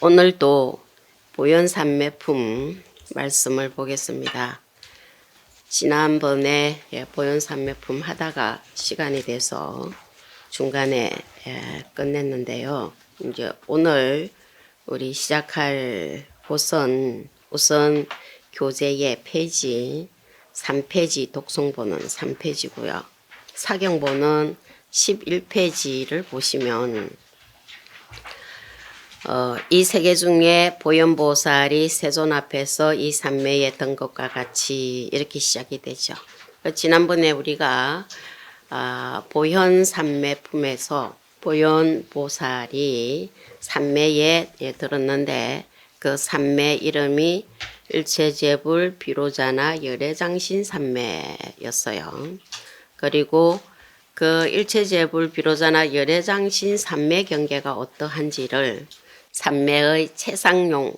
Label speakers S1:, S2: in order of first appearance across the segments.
S1: 오늘도 보현산매품 말씀을 보겠습니다. 지난번에 보현산매품 하다가 시간이 돼서 중간에 끝냈는데요. 이제 오늘 우리 시작할 곳은 우선 교재의 페이지 3페이지 독송본은 3페이지고요. 사경본은 11페이지를 보시면 이 세 개 중에 보현보살이 세존 앞에서 이 삼매에 든 것과 같이 이렇게 시작이 되죠. 지난번에 우리가 보현삼매품에서 보현보살이 삼매에 들었는데 그 삼매 이름이 일체제불 비로자나 열애장신 삼매였어요. 그리고 그 일체제불 비로자나 열애장신 삼매 경계가 어떠한지를 삼매의 최상용을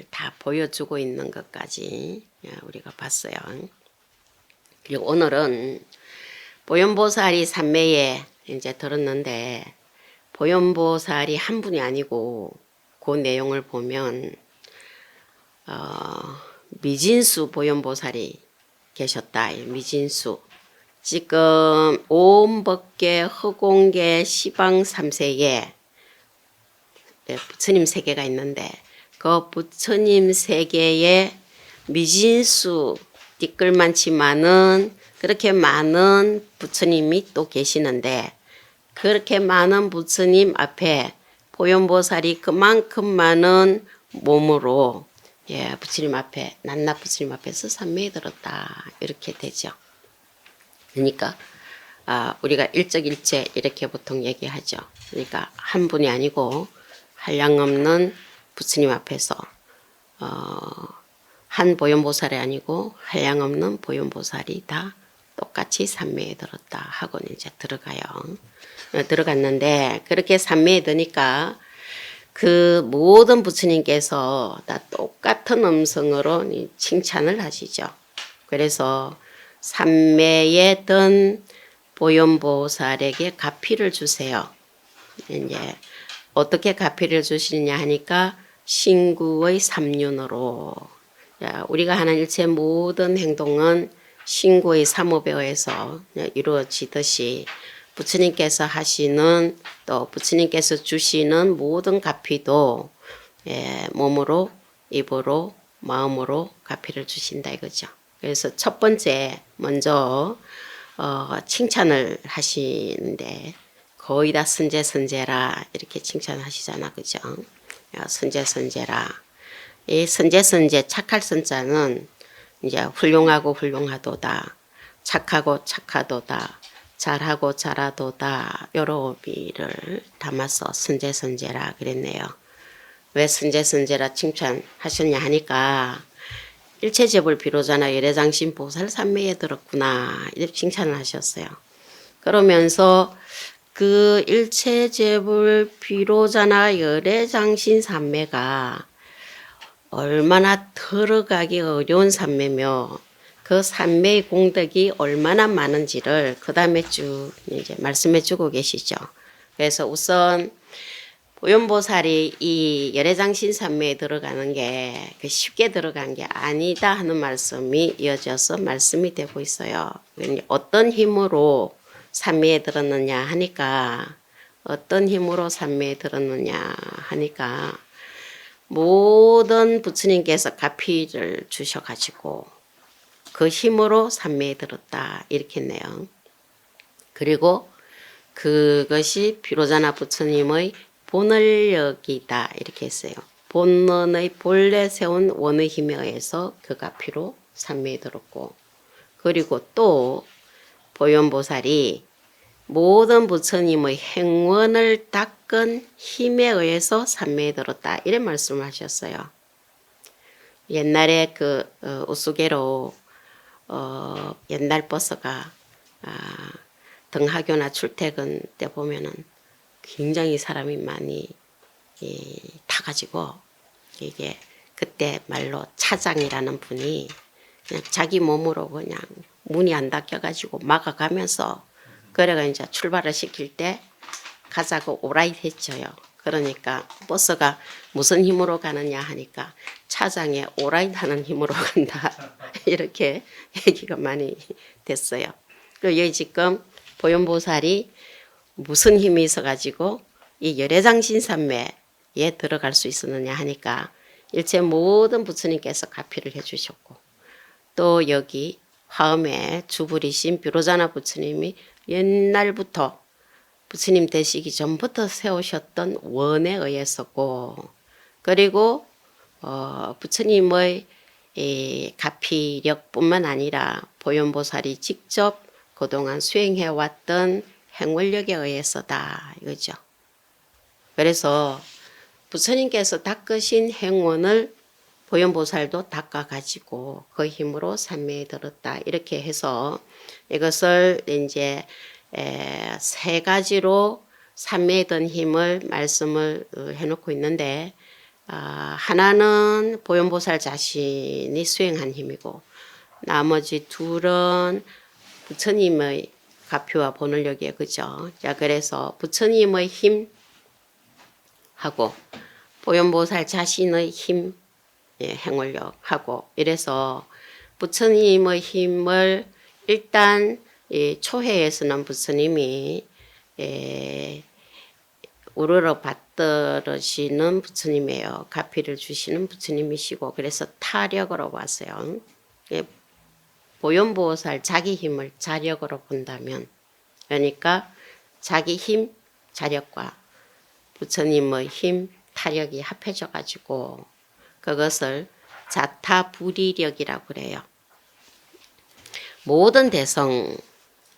S1: 다 보여주고 있는 것까지 우리가 봤어요. 그리고 오늘은 보현보살이 삼매에 이제 들었는데 보현보살이 한 분이 아니고 그 내용을 보면 미진수 보현보살이 계셨다. 미진수. 지금 오음법계, 허공계, 시방 3세에 부처님 세계가 있는데 그 부처님 세계에 미진수 띠끌만치만은 그렇게 많은 부처님이 또 계시는데 그렇게 많은 부처님 앞에 보현보살이 그만큼 많은 몸으로 부처님 앞에 낱낱 부처님 앞에서 삼매에 들었다 이렇게 되죠. 그러니까 우리가 일적일체 이렇게 보통 얘기하죠. 그러니까 한 분이 아니고 한량없는 부처님 앞에서 한 보현보살이 아니고 한량없는 보현보살이 다 똑같이 삼매에 들었다 하고 이제 들어갔는데 그렇게 삼매에 드니까 그 모든 부처님께서 다 똑같은 음성으로 칭찬을 하시죠. 그래서 삼매에 든 보현보살에게 가피를 주세요. 이제 어떻게 가피를 주시느냐 하니까 신구의 삼륜으로 우리가 하는 일체 모든 행동은 신구의 삼업에 의해서 이루어지듯이 부처님께서 하시는 또 부처님께서 주시는 모든 가피도 몸으로 입으로 마음으로 가피를 주신다 이거죠. 그래서 첫 번째 먼저 칭찬을 하시는데 거의 다 선제선제라 이렇게 칭찬하시잖아. 그죠? 선제선제라. 이 선제선제 착할 선자는 이제 훌륭하고 훌륭하도다. 착하고 착하도다. 잘하고 잘하도다. 여러 의미를 담아서 선제선제라 그랬네요. 왜 선제선제라 칭찬하셨냐 하니까 일체제불 비로자나 열애장신 보살 삼매에 들었구나 이렇게 칭찬을 하셨어요. 그러면서 그 일체제불 비로자나 열애장신 삼매가 얼마나 들어가기 어려운 삼매며 그 삼매의 공덕이 얼마나 많은지를 그 다음에 쭉 이제 말씀해 주고 계시죠. 그래서 우선 보현보살이 이 열애장신 삼매에 들어가는 게 쉽게 들어간 게 아니다 하는 말씀이 이어져서 말씀이 되고 있어요. 어떤 힘으로 삼매에 들었느냐 하니까 어떤 힘으로 삼매에 들었느냐 하니까 모든 부처님께서 가피를 주셔가지고 그 힘으로 삼매에 들었다 이렇게 했네요. 그리고 그것이 비로자나 부처님의 본원력이다 이렇게 했어요. 본원의 본래 세운 원의 힘에 의해서 그 가피로 삼매에 들었고 그리고 또 보현보살이 모든 부처님의 행원을 닦은 힘에 의해서 삼매에 들었다 이런 말씀을 하셨어요. 옛날에 그 우스개로 옛날 버스가 등하교나 출퇴근 때 보면은 굉장히 사람이 많이 타가지고 이게 그때 말로 차장이라는 분이 그냥 자기 몸으로 그냥 문이 안 닫혀가지고 막아가면서 그래가 이제 출발을 시킬 때 가자고 오라이 했죠요. 그러니까 버스가 무슨 힘으로 가느냐 하니까 차장에 오라이트하는 힘으로 간다. 이렇게 얘기가 많이 됐어요. 그리고 여기 지금 보현보살이 무슨 힘이 있어가지고 이 열애장신산매에 들어갈 수 있었느냐 하니까 일체 모든 부처님께서 가피를 해주셨고 또 여기 화엄에 주불이신 비로자나 부처님이 옛날부터 부처님 되시기 전부터 세우셨던 원에 의했었고 그리고 부처님의 이 가피력뿐만 아니라 보현보살이 직접 그동안 수행해왔던 행월력에 의해서다 이거죠. 그래서 부처님께서 닦으신 행원을 보현보살도 닦아가지고 그 힘으로 삼매에 들었다 이렇게 해서 이것을 이제 세 가지로 삼매에 든 힘을 말씀을 해놓고 있는데 하나는 보현보살 자신이 수행한 힘이고 나머지 둘은 부처님의 가피와 본원력이에요. 그죠? 자, 그래서 부처님의 힘하고 보현보살 자신의 힘, 행월력하고 이래서 부처님의 힘을 일단 초회에서는 부처님이 우러러 받들으시는 부처님이에요. 가피를 주시는 부처님이시고 그래서 타력으로 봤어요. 보현보살 자기 힘을 자력으로 본다면 그러니까 자기 힘, 자력과 부처님의 힘, 타력이 합해져 가지고 그것을 자타불이력이라고 그래요. 모든 대성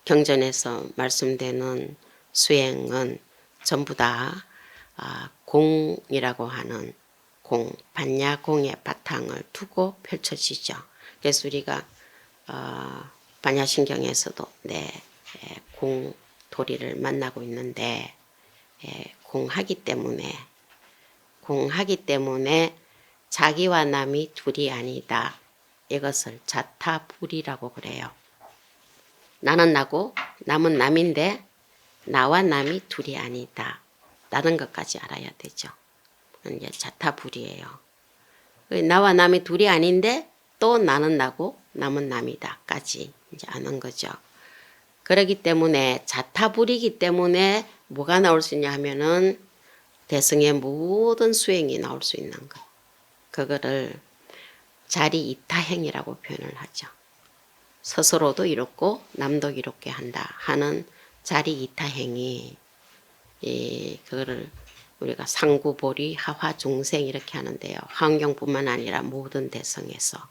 S1: 경전에서 말씀되는 수행은 전부 다 공이라고 하는 공, 반야공의 바탕을 두고 펼쳐지죠. 그래서 우리가 반야신경에서도 공도리를 만나고 있는데 공하기 때문에 자기와 남이 둘이 아니다. 이것을 자타불이라고 그래요. 나는 나고 남은 남인데 나와 남이 둘이 아니다. 라는 것까지 알아야 되죠. 이게 자타불이에요. 나와 남이 둘이 아닌데 또 나는 나고 남은 남이다까지 이제 아는 거죠. 그렇기 때문에 자타불이기 때문에 뭐가 나올 수 있냐 하면은 대승의 모든 수행이 나올 수 있는 것. 그거를 자리 이타행이라고 표현을 하죠. 스스로도 이롭고 남도 이롭게 한다 하는 자리 이타행이 그거를 우리가 상구보리 하화중생 이렇게 하는데요. 환경뿐만 아니라 모든 대성에서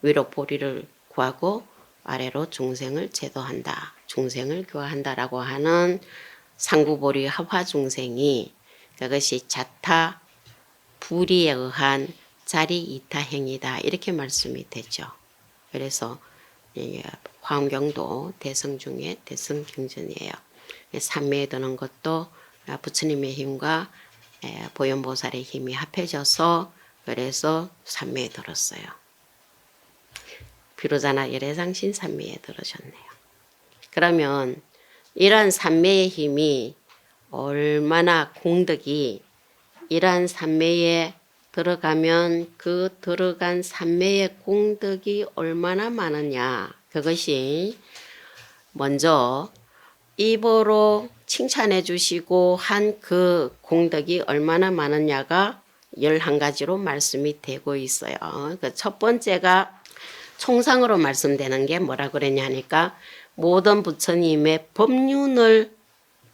S1: 위로 보리를 구하고 아래로 중생을 제도한다. 중생을 교화한다라고 하는 상구보리 하화중생이 그것이 자타 불의에 의한 자리 이타행이다. 이렇게 말씀이 되죠. 그래서 화엄경도 대성 중에 대성경전이에요. 삼매에 드는 것도 부처님의 힘과 보현보살의 힘이 합해져서 그래서 삼매에 들었어요. 비로자나 열애장신 삼매에 들으셨네요. 그러면 이러한 삼매의 힘이 얼마나 공덕이 이러한 삼매에 들어가면 그 들어간 삼매의 공덕이 얼마나 많으냐. 그것이 먼저 입으로 칭찬해 주시고 한 그 공덕이 얼마나 많으냐가 11가지로 말씀이 되고 있어요. 그 첫 번째가 총상으로 말씀되는 게 뭐라 그랬냐 하니까 모든 부처님의 법륜을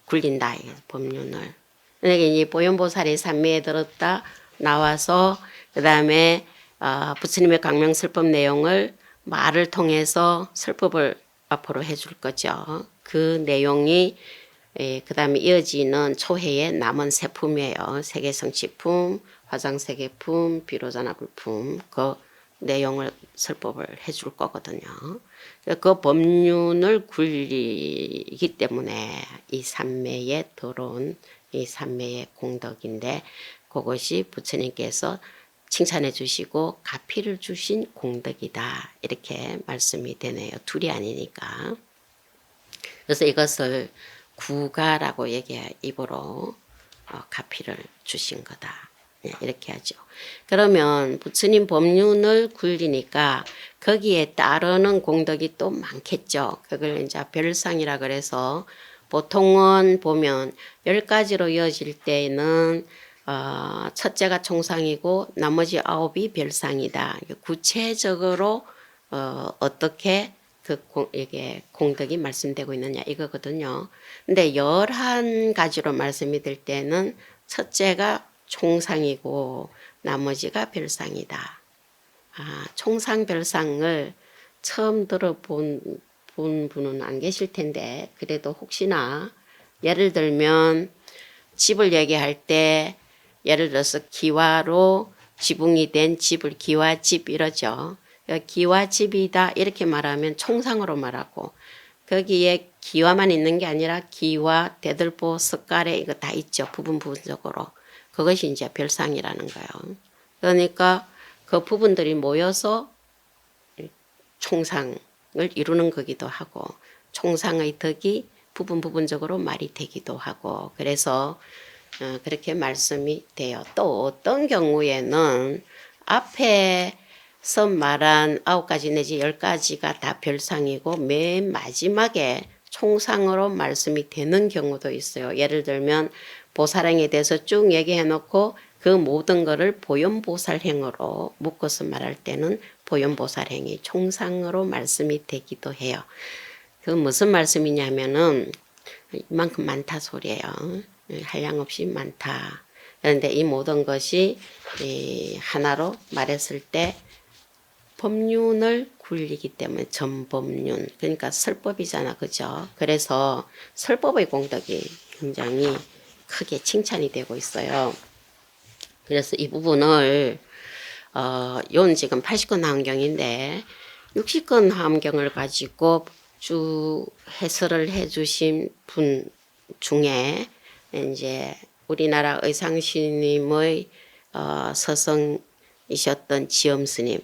S1: 굴린다. 법륜을. 그러니까 이 보현보살이 삼매에 들었다 나와서 그 다음에 부처님의 강명설법 내용을 말을 통해서 설법을 앞으로 해줄 거죠. 그 내용이 그 다음에 이어지는 초회의 남은 세품이에요. 세계성취품, 화장세계품, 비로자나불품 그 내용을 설법을 해줄 거거든요. 그 법륜을 굴리기 때문에 이 삼매에 들어온 이 삼매의 공덕인데 그것이 부처님께서 칭찬해 주시고 가피를 주신 공덕이다. 이렇게 말씀이 되네요. 둘이 아니니까. 그래서 이것을 구가라고 얘기해요. 입으로 가피를 주신 거다. 이렇게 하죠. 그러면 부처님 법륜을 굴리니까 거기에 따르는 공덕이 또 많겠죠. 그걸 이제 별상이라 그래서 보통은 보면 10가지로 이어질 때에는 첫째가 총상이고 나머지 9이 별상이다. 구체적으로 어떻게 이게 공덕이 말씀되고 있느냐 이거거든요. 근데 11가지로 말씀이 될 때는 첫째가 총상이고 나머지가 별상이다. 총상별상을 처음 들어본 분은 안 계실 텐데 그래도 혹시나 예를 들면 집을 얘기할 때 예를 들어서 기와로 지붕이 된 집을 기와집 이러죠. 기와집이다 이렇게 말하면 총상으로 말하고 거기에 기와만 있는 게 아니라 기와, 대들보, 석가래 이거 다 있죠. 부분적으로. 그것이 이제 별상이라는 거예요. 그러니까 그 부분들이 모여서 총상을 이루는 거기도 하고 총상의 덕이 부분적으로 말이 되기도 하고 그래서 그렇게 말씀이 돼요. 또 어떤 경우에는 앞에서 말한 9가지 내지 10가지가 다 별상이고 맨 마지막에 총상으로 말씀이 되는 경우도 있어요. 예를 들면 보살행에 대해서 쭉 얘기해 놓고 그 모든 것을 보현보살행으로 묶어서 말할 때는 보현보살행이 총상으로 말씀이 되기도 해요. 그 무슨 말씀이냐면은 이만큼 많다 소리예요. 한량없이 많다. 그런데 이 모든 것이 하나로 말했을 때 법륜을 굴리기 때문에 전법륜 그러니까 설법이잖아. 그죠? 그래서 설법의 공덕이 굉장히 크게 칭찬이 되고 있어요. 그래서 이 부분을 yon 지금 80권 함경인데 60권 함경을 가지고 쭉 해설을 해주신 분 중에 이제 우리나라 의상스님의 서성이셨던 지엄스님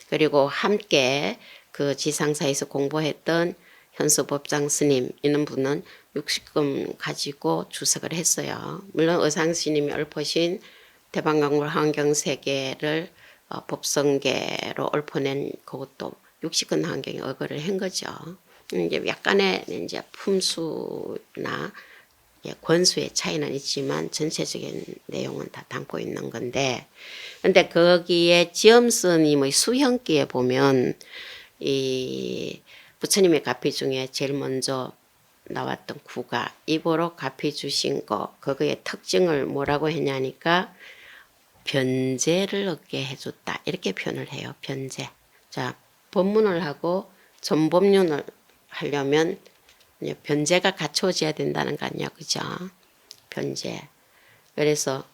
S1: 그리고 함께 그 지상사에서 공부했던 현수법장 스님 이런 분은 60금 가지고 주석을 했어요. 물론 의상스님이 읊으신 대방강물 환경세계를 법성계로 읊어낸 그것도 60근 환경에 의거를 한 거죠. 이제 약간의 이제 품수나 권수의 차이는 있지만 전체적인 내용은 다 담고 있는 건데, 근데 거기에 지엄스님의 수형기에 보면 이 부처님의 가피 중에 제일 먼저 나왔던 구가 입으로 가피 주신 거 그거의 특징을 뭐라고 했냐니까 변제를 얻게 해줬다 이렇게 표현을 해요. 변제. 자 법문을 하고 전법륜을 하려면 변제가 갖춰져야 된다는 거 아니야, 그죠? 변제. 그래서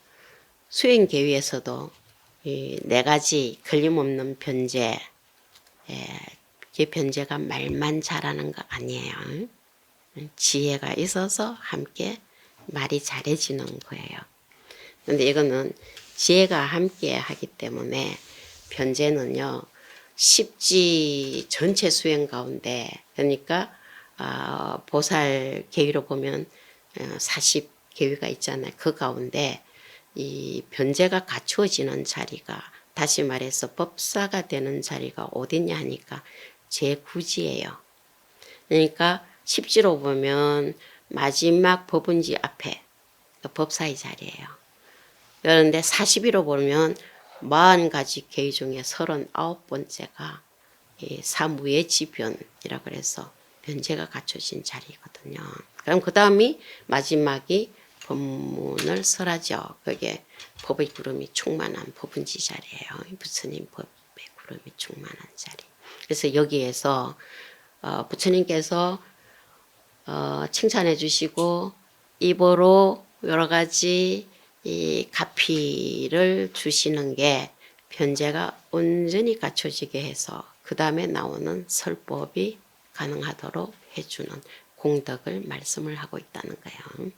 S1: 수행계위에서도 이 4가지 걸림없는 변제. 이 변제가 말만 잘하는 거 아니에요. 지혜가 있어서 함께 말이 잘해지는 거예요. 근데 이거는 지혜가 함께 하기 때문에 변제는요. 10지 전체 수행 가운데 그러니까 보살 계위로 보면 40계위가 있잖아요. 그 가운데 이 변제가 갖추어지는 자리가 다시 말해서 법사가 되는 자리가 어디냐 하니까 제9지예요. 그러니까 10지로 보면 마지막 법운지 앞에 법사의 자리예요. 그런데 40위로 보면 40가지 계위 중에 39번째가 사무예지변이라고 해서 변제가 갖춰진 자리거든요. 그럼 그 다음이 마지막이 법문을 설하죠. 그게 법의 구름이 충만한 법운지 자리예요. 부처님 법의 구름이 충만한 자리. 그래서 여기에서 부처님께서 칭찬해 주시고 입으로 여러 가지 이 가피를 주시는 게 변제가 온전히 갖춰지게 해서 그 다음에 나오는 설법이 가능하도록 해주는 공덕을 말씀을 하고 있다는 거예요.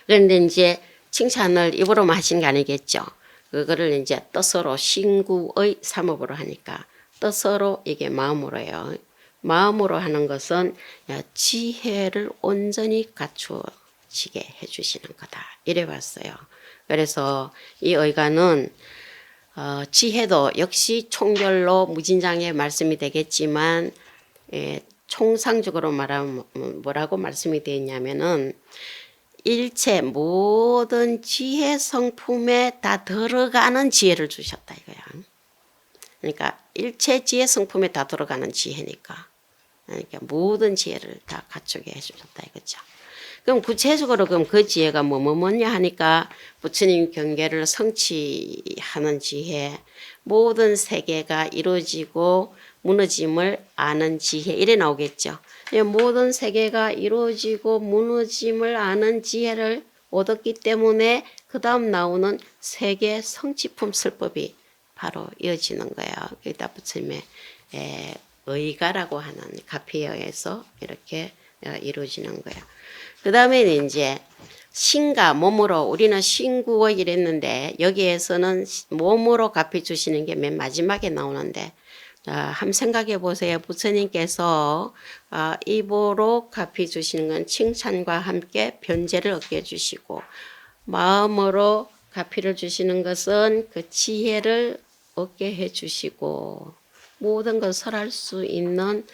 S1: 그런데 이제 칭찬을 입으로만 하신 게 아니겠죠. 그거를 이제 뜻으로 신구의 삼업으로 하니까 뜻으로 이게 마음으로요. 마음으로 하는 것은 지혜를 온전히 갖추어 지게 해주시는 거다. 이래 봤어요. 그래서 이 의가는 지혜도 역시 총별로 무진장에 말씀이 되겠지만 총상적으로 말하면 뭐라고 말씀이 되어 있냐면은 일체 모든 지혜 성품에 다 들어가는 지혜를 주셨다 이거야. 그러니까 일체 지혜 성품에 다 들어가는 지혜니까. 그러니까 모든 지혜를 다 갖추게 해주셨다 이거죠. 그럼 구체적으로 그럼 그 지혜가 뭐냐 하니까 부처님 경계를 성취하는 지혜, 모든 세계가 이루어지고 무너짐을 아는 지혜 이래 나오겠죠. 모든 세계가 이루어지고 무너짐을 아는 지혜를 얻었기 때문에 그 다음 나오는 세계 성취품 설법이 바로 이어지는 거예요. 여기다 부처님의 의가라고 하는 가피에 의해서 이렇게 이루어지는 거예요. 그 다음에는 이제 신가 몸으로 우리는 신구어 이랬는데 여기에서는 몸으로 갚이 주시는 게 맨 마지막에 나오는데 한번 생각해 보세요. 부처님께서 입으로 갚이 주시는 건 칭찬과 함께 변제를 얻게 해주시고 마음으로 갚이를 주시는 것은 그 지혜를 얻게 해주시고 모든 것을 알 수 있는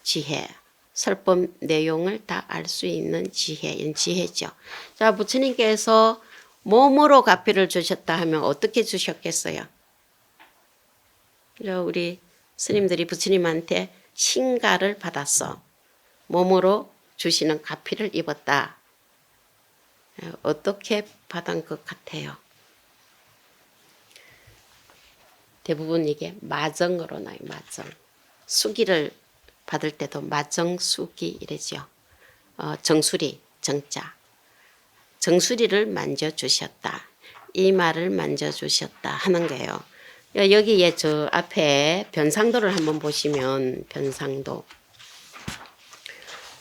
S1: 지혜 설법 내용을 다 알 수 있는 지혜죠. 자, 부처님께서 몸으로 가피를 주셨다 하면 어떻게 주셨겠어요? 우리 스님들이 부처님한테 신가를 받았어. 몸으로 주시는 가피를 입었다. 어떻게 받은 것 같아요? 대부분 이게 마정으로 나요. 마정. 수기를 받을 때도 마정수기 이래죠. 정수리, 정자. 정수리를 만져주셨다. 이마를 만져주셨다 하는 거예요. 여기에 저 앞에 변상도를 한번 보시면 변상도.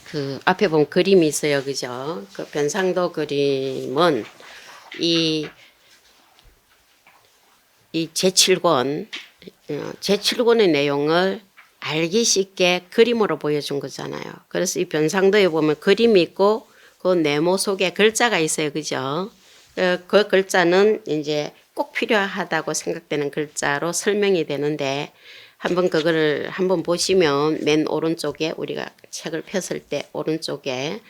S1: 그 앞에 보면 그림이 있어요. 그죠? 그 변상도 그림은 이 제7권, 제7권의 내용을 알기 쉽게 그림으로 보여준 거잖아요. 그래서 이 변상도에 보면 그림이 있고 그 네모 속에 글자가 있어요. 그죠? 그 글자는 이제 꼭 필요하다고 생각되는 글자로 설명이 되는데 한번 그거를 한번 보시면 맨 오른쪽에 우리가 책을 폈을 때 오른쪽에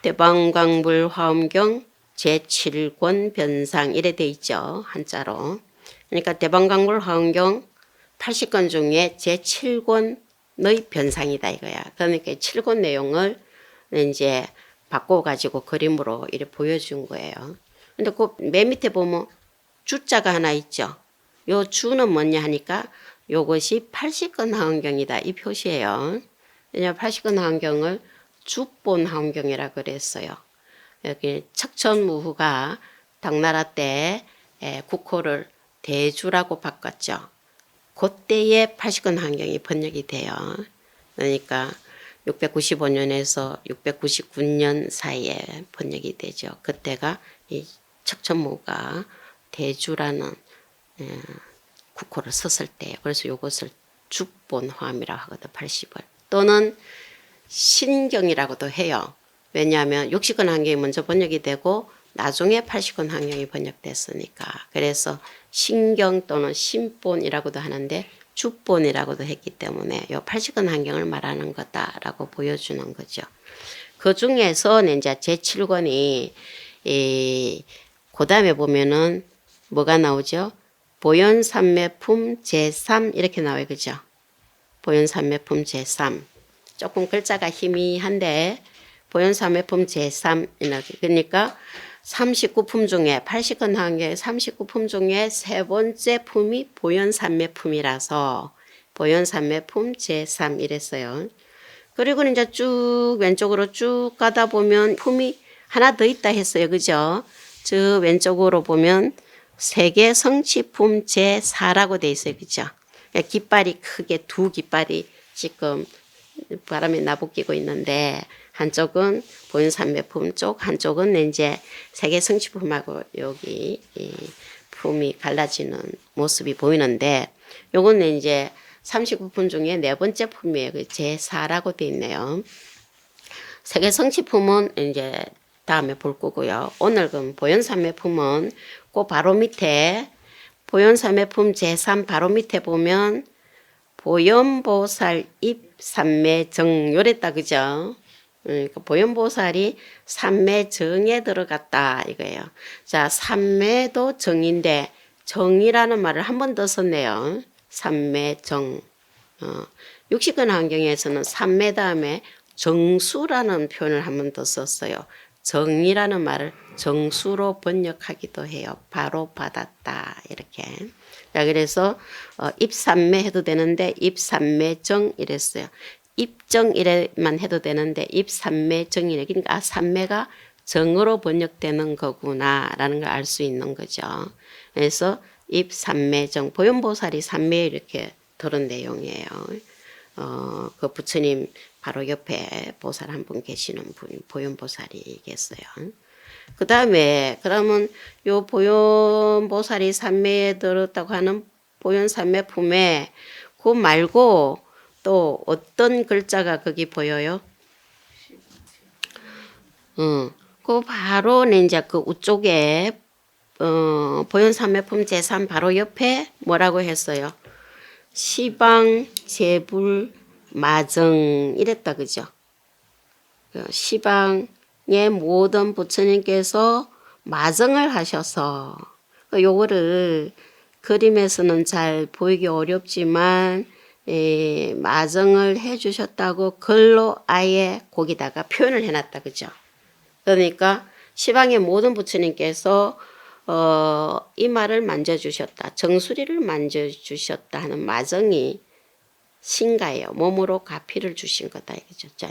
S1: 대방광불 화엄경 제7권 변상 이래 돼 있죠. 한자로. 그러니까 대방광불 화엄경 80권 중에 제7권의 변상이다 이거야. 그러니까 7권 내용을 이제 바꿔가지고 그림으로 이렇게 보여준 거예요. 근데 그 맨 밑에 보면 주자가 하나 있죠. 요 주는 뭐냐 하니까 요것이 80권 화엄경이다 이 표시예요. 왜냐하면 80권 화엄경을 주본 화엄경이라 그랬어요. 여기 척천무후가 당나라 때 국호를 대주라고 바꿨죠. 그때에 80권 화엄경이 번역이 돼요. 그러니까 695년에서 699년 사이에 번역이 되죠. 그때가 이 척천무가 대주라는 국호를 썼을 때, 그래서 이것을 죽본 화엄이라고 하거든. 80을 또는 신경이라고도 해요. 왜냐하면 60권 화엄경이 먼저 번역이 되고 나중에 80권 화엄경이 번역됐으니까. 그래서 신경 또는 신본이라고도 하는데 주본이라고도 했기 때문에 이 80권 화엄경을 말하는 거다라고 보여주는 거죠. 그 중에서는 이제 제7권이 그 다음에 보면은 뭐가 나오죠? 보현삼매품 제3 이렇게 나와요. 그죠? 보현삼매품 제3. 조금 글자가 희미한데 보현삼매품 제3 그러니까 39품 중에 80권 화엄경의 39품 중에 세 번째 품이 보현삼매품이라서 보현삼매품 제3 이랬어요. 그리고 이제 쭉 왼쪽으로 쭉 가다 보면 품이 하나 더 있다 했어요. 그죠? 저 왼쪽으로 보면 세계 성취품 제4라고 돼 있어요. 그죠? 깃발이 크게 두 깃발이 지금 바람에 나부끼고 있는데 한쪽은 보현삼매품 쪽, 한쪽은 이제 세계 성취품하고 여기 이 품이 갈라지는 모습이 보이는데 요거는 이제 39품 중에 네 번째 품이에요. 제4라고 돼 있네요. 세계 성취품은 이제 다음에 볼 거고요. 오늘 그럼 보현삼매품은 그 바로 밑에 보현삼매품 제3 바로 밑에 보면 보현보살 입삼매정 요랬다 그죠? 그러니까 보현보살이 삼매정에 들어갔다 이거예요. 자, 삼매도 정인데 정이라는 말을 한 번 더 썼네요. 삼매정. 육식근 환경에서는 삼매 다음에 정수라는 표현을 한 번 더 썼어요. 정이라는 말을 정수로 번역하기도 해요. 바로 받았다 이렇게. 자, 그래서 입삼매 해도 되는데 입삼매정 이랬어요. 입정 이래만 해도 되는데 입삼매정이래. 그러니까 삼매가 정으로 번역되는 거구나라는 걸 알 수 있는 거죠. 그래서 입삼매정 보현보살이 삼매 이렇게 들은 내용이에요. 그 부처님 바로 옆에 보살 한 분 계시는 분이 보현보살이겠어요. 그 다음에 그러면 요 보현보살이 삼매에 들었다고 하는 보현삼매품에 그 말고 또 어떤 글자가 거기 보여요? 그 바로는 이제 그 우쪽에 보현삼매품 제3 바로 옆에 뭐라고 했어요? 시방 제불 마정 이랬다 그죠? 시방의 모든 부처님께서 마정을 하셔서 요거를 그림에서는 잘 보이기 어렵지만 마정을 해주셨다고 글로 아예 거기다가 표현을 해놨다 그죠? 그러니까 시방의 모든 부처님께서 이마를 만져주셨다. 정수리를 만져주셨다 하는 마정이 신가예요. 몸으로 가피를 주신 거다 이거죠. 자,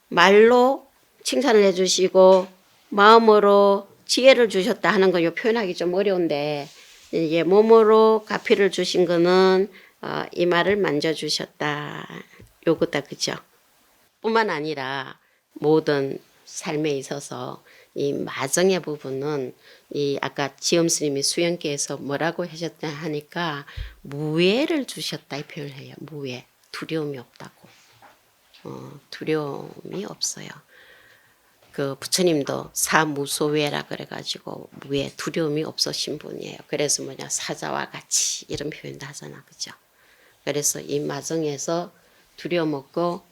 S1: 말로 칭찬을 해주시고 마음으로 지혜를 주셨다 하는 건 요 표현하기 좀 어려운데 이게 몸으로 가피를 주신 거는 이마를 만져주셨다. 요거다 그죠? 뿐만 아니라 모든 삶에 있어서 이 마정의 부분은 이 아까 지엄스님이 수연께서 뭐라고 하셨다 하니까 무예를 주셨다 이 표현을 해요. 무예. 두려움이 없다고. 두려움이 없어요. 그 부처님도 사무소외라 그래가지고 무예 두려움이 없으신 분이에요. 그래서 뭐냐 사자와 같이 이런 표현도 하잖아, 그죠? 그래서 이 마정에서 두려움 없고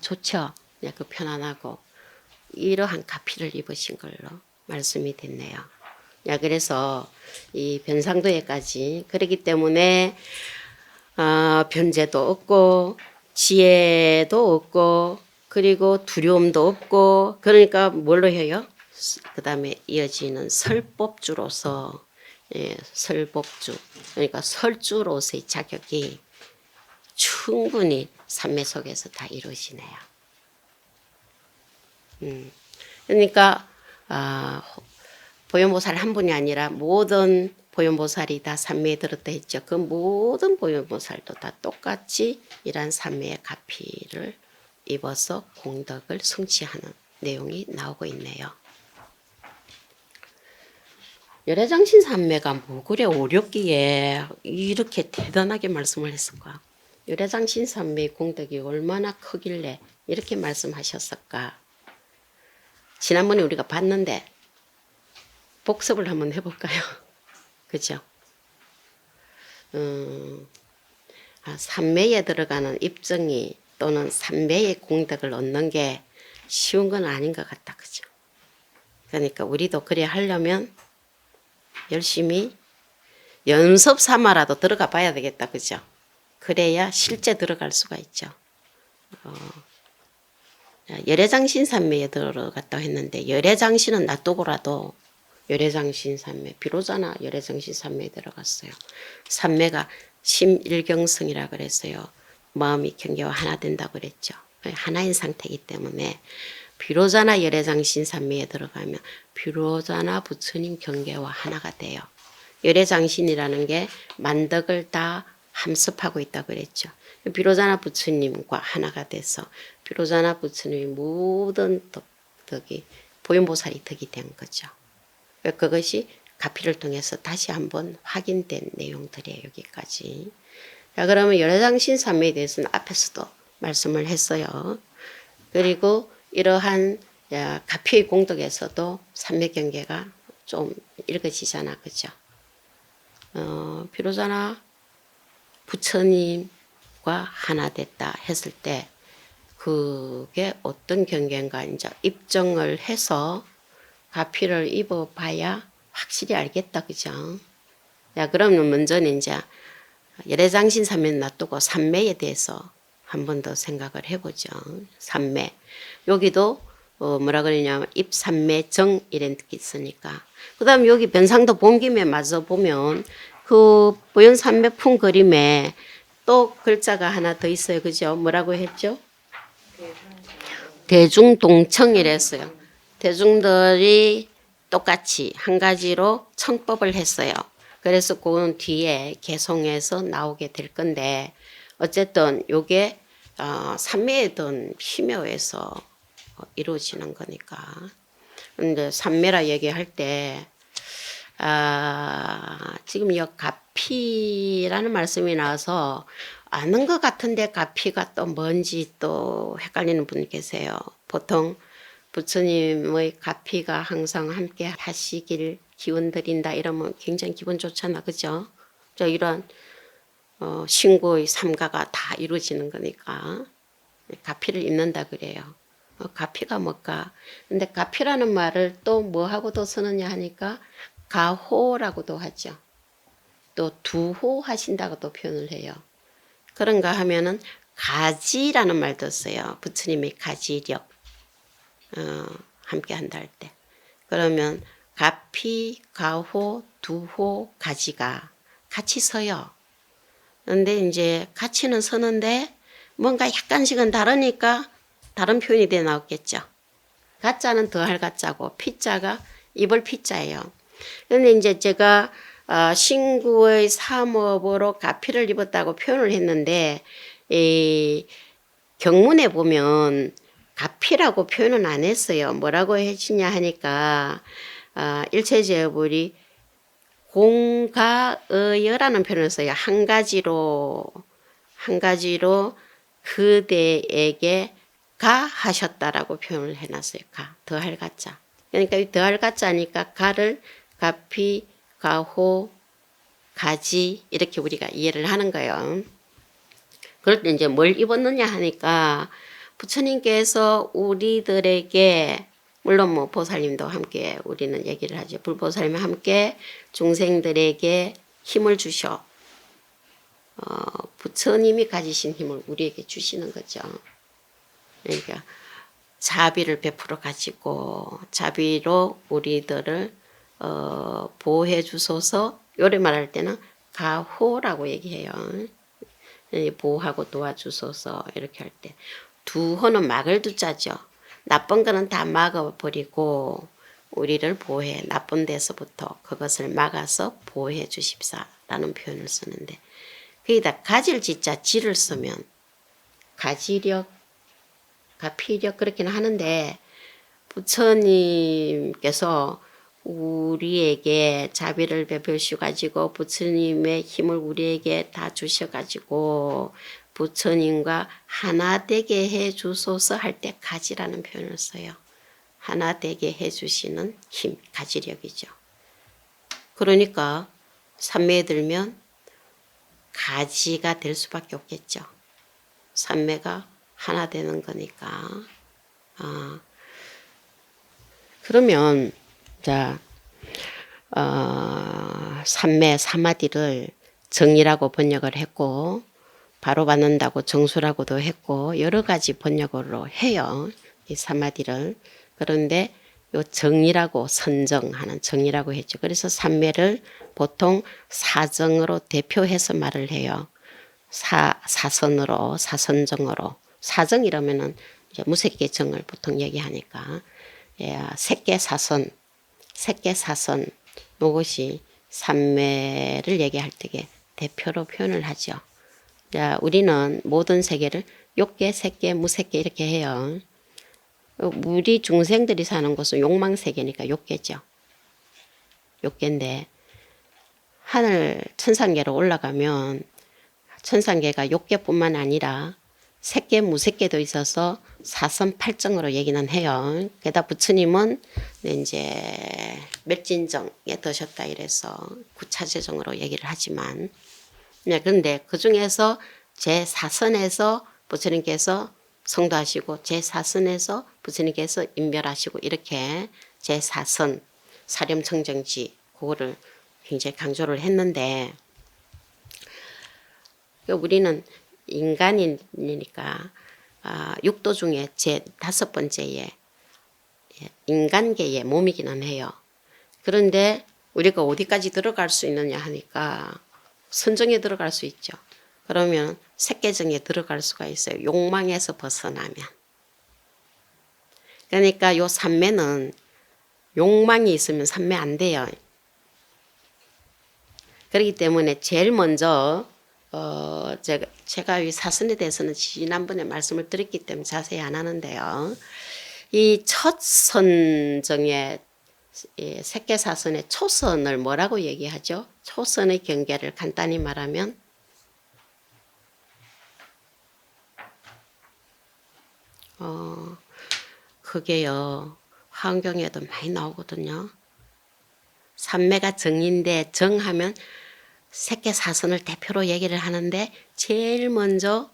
S1: 좋죠. 그냥 그 편안하고 이러한 가피를 입으신 걸로 말씀이 됐네요. 야, 그래서 이 변상도에까지 그렇기 때문에 변제도 없고 지혜도 없고 그리고 두려움도 없고 그러니까 뭘로 해요? 그 다음에 이어지는 설법주로서 설법주 그러니까 설주로서의 자격이 충분히 삼매 속에서 다 이루어지네요. 그러니까 보현보살 한 분이 아니라 모든 보현보살이 다 삼매에 들었다 했죠. 그 모든 보현보살도 다 똑같이 이러한 삼매의 가피를 입어서 공덕을 성취하는 내용이 나오고 있네요. 열애장신 삼매가 뭐 그래 어렵기에 이렇게 대단하게 말씀을 했을까? 열애장신 삼매의 공덕이 얼마나 크길래 이렇게 말씀하셨을까? 지난번에 우리가 봤는데 복습을 한번 해볼까요? 그죠? 삼매에 들어가는 입증이 또는 삼매의 공덕을 얻는 게 쉬운 건 아닌 것 같다. 그죠? 그러니까 우리도 그래 하려면 열심히 연습 삼아라도 들어가 봐야 되겠다. 그죠? 그래야 실제 들어갈 수가 있죠. 열애장신 삼매에 들어갔다고 했는데 열애장신은 놔두고라도 열애장신 삼매 비로자나 열애장신 삼매에 들어갔어요. 삼매가 심일경성이라 그랬어요. 마음이 경계와 하나 된다고 그랬죠. 하나인 상태이기 때문에 비로자나 열애장신 삼매에 들어가면 비로자나 부처님 경계와 하나가 돼요. 열애장신이라는 게 만덕을 다 함습하고 있다고 그랬죠. 비로자나 부처님과 하나가 돼서 비로자나 부처님의 모든 덕이 보현보살이 덕이 된 거죠. 그것이 가피를 통해서 다시 한번 확인된 내용들이에요. 여기까지. 자, 그러면 열애장신 삼매에 대해서는 앞에서도 말씀을 했어요. 그리고 이러한 야, 가피의 공덕에서도 삼매경계가 좀 읽어지잖아, 그죠? 비로자나 부처님과 하나 됐다 했을 때 그게 어떤 경계인가 이제 입증을 해서 가피를 입어봐야 확실히 알겠다, 그죠? 야, 그러면 먼저는 이제 열애장신삼매는 놔두고 삼매에 대해서 한 번 더 생각을 해보죠. 삼매. 여기도 뭐라 그러냐면 입삼매정 이런 게 있으니까. 그 다음 여기 변상도 본김에 맞아 보면 그 보현삼매품 그림에 또 글자가 하나 더 있어요. 그죠? 뭐라고 했죠? 대중동청이랬어요. 대중들이 똑같이 한 가지로 청법을 했어요. 그래서 그건 뒤에 개송해서 나오게 될 건데 어쨌든 요게 삼매의 힘에 의해서 이루어지는 거니까. 근데 삼매라 얘기할 때 지금 이 가피라는 말씀이 나와서 아는 것 같은데 가피가 또 뭔지 또 헷갈리는 분 계세요. 보통 부처님의 가피가 항상 함께 하시길 기원 드린다 이러면 굉장히 기분 좋잖아, 그죠? 이런 신구의 삼가가 다 이루어지는 거니까 가피를 입는다 그래요. 가피가 뭘까? 근데 가피라는 말을 또 뭐하고도 쓰느냐 하니까 가호라고도 하죠. 또 두호 하신다고도 표현을 해요. 그런가 하면은 가지라는 말도 써요. 부처님의 가지력 함께 한다 할 때. 그러면 가피, 가호, 두호, 가지가 같이 서요. 그런데 이제 같이는 서는데 뭔가 약간씩은 다르니까 다른 표현이 돼 나왔겠죠. 가짜는 더할 가짜고 피자가 입을 피자예요. 그런데 이제 제가 신구의 삼업으로 가피를 입었다고 표현을 했는데 이 경문에 보면 가피라고 표현은 안 했어요. 뭐라고 해주냐 하니까 일체제어불이 공가의여라는 표현을 써요. 한 가지로 그대에게 가하셨다라고 표현을 해놨어요. 더할 가짜. 그러니까 이 더할 가짜니까 가를 가피, 가호, 가지 이렇게 우리가 이해를 하는 거예요. 그럴 때 이제 뭘 입었느냐 하니까 부처님께서 우리들에게 물론 뭐 보살님도 함께 우리는 얘기를 하죠. 불보살님과 함께 중생들에게 힘을 주셔. 부처님이 가지신 힘을 우리에게 주시는 거죠. 그러니까 자비를 베풀어 가지고 자비로 우리들을 보호해 주소서. 요래 말할 때는 가호라고 얘기해요. 보호하고 도와주소서 이렇게 할 때. 두호는 막을 두자죠. 나쁜 거는 다 막아버리고 우리를 보호해. 나쁜 데서부터 그것을 막아서 보호해 주십사라는 표현을 쓰는데 거기다 가질 지자 지를 쓰면 가지력, 가피력 그렇게는 하는데 부처님께서 우리에게 자비를 베푸셔 가지고 부처님의 힘을 우리에게 다 주셔 가지고 부처님과 하나 되게 해 주소서 할 때 가지라는 표현을 써요. 하나 되게 해 주시는 힘, 가지력이죠. 그러니까 삼매에 들면 가지가 될 수밖에 없겠죠. 삼매가 하나 되는 거니까. 그러면 자 삼매 사마디를 정리라고 번역을 했고 바로 받는다고 정수라고도 했고 여러 가지 번역으로 해요. 이 사마디를. 그런데 요 정리라고 선정하는 정리라고 했죠. 그래서 삼매를 보통 사정으로 대표해서 말을 해요. 사선으로 사선정으로 사정이라면은 이제 무색계정을 보통 얘기하니까 색계사선 이것이 삼매를 얘기할 때에 대표로 표현을 하죠. 자, 우리는 모든 세계를 욕계, 색계, 무색계 이렇게 해요. 우리 중생들이 사는 곳은 욕망세계니까 욕계죠. 욕계인데 하늘 천상계로 올라가면 천상계가 욕계뿐만 아니라 색계 무색계도 있어서 사선팔정으로 얘기는 해요. 게다가 부처님은 이제 멸진정에 드셨다 이래서 구차제정으로 얘기를 하지만, 그런데 그 중에서 제4선에서 부처님께서 성도하시고 제4선에서 부처님께서 인멸하시고 이렇게 제4선 사렴청정지 그거를 굉장히 강조를 했는데, 우리는 인간이니까 육도 중에 제 5번째에 인간계의 몸이기는 해요. 그런데 우리가 어디까지 들어갈 수 있느냐 하니까 선정에 들어갈 수 있죠. 그러면 색계정에 들어갈 수가 있어요. 욕망에서 벗어나면. 그러니까 요 삼매는 욕망이 있으면 삼매 안 돼요. 그렇기 때문에 제일 먼저 제가 이 사선에 대해서는 지난번에 말씀을 드렸기 때문에 자세히 안 하는데요. 이 첫 선정의 색계사선의 초선을 뭐라고 얘기하죠? 초선의 경계를 간단히 말하면 그게요. 화엄경에도 많이 나오거든요. 삼매가 정인데 정하면 색계사선을 대표로 얘기를 하는데 제일 먼저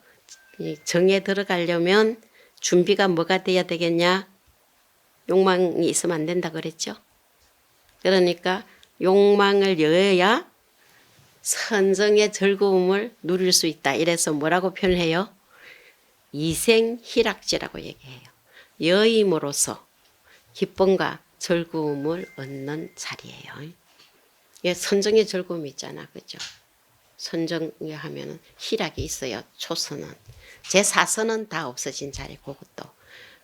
S1: 정에 들어가려면 준비가 뭐가 돼야 되겠냐? 욕망이 있으면 안 된다 그랬죠. 그러니까 욕망을 여야 선정의 즐거움을 누릴 수 있다. 이래서 뭐라고 표현해요? 이생희락지라고 얘기해요. 여임으로써 기쁨과 즐거움을 얻는 자리예요. 선정의 즐거움이 있잖아. 그죠? 선정에 하면은 희락이 있어요. 초선은. 제4선은 다 없어진 자리, 그것도.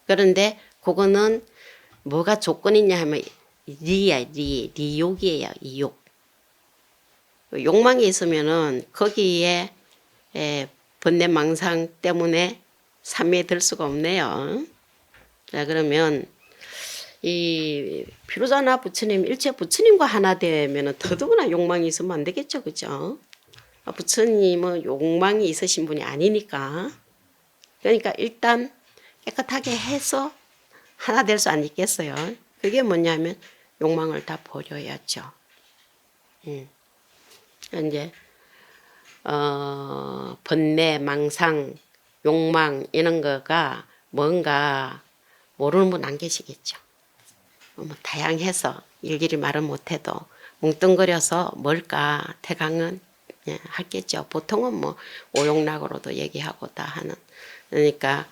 S1: 그런데 그거는 뭐가 조건이냐 하면 리욕이에요. 이욕. 욕망이 있으면은 거기에 번뇌망상 때문에 삼매에 들 수가 없네요. 자, 그러면 이 피로자나 부처님 일체 부처님과 하나 되면은 더더구나 욕망이 있으면 안 되겠죠, 그죠? 부처님은 욕망이 있으신 분이 아니니까. 그러니까 일단 깨끗하게 해서 하나 될 수 안 있겠어요. 그게 뭐냐면 욕망을 다 버려야죠. 이제 번뇌, 망상, 욕망 이런 거가 뭔가 모르는 분 안 계시겠죠. 뭐 다양해서 일일이 말은 못해도 뭉뚱그려서 뭘까 태강은 하겠죠. 보통은 뭐 오용락으로도 얘기하고 다 하는. 그러니까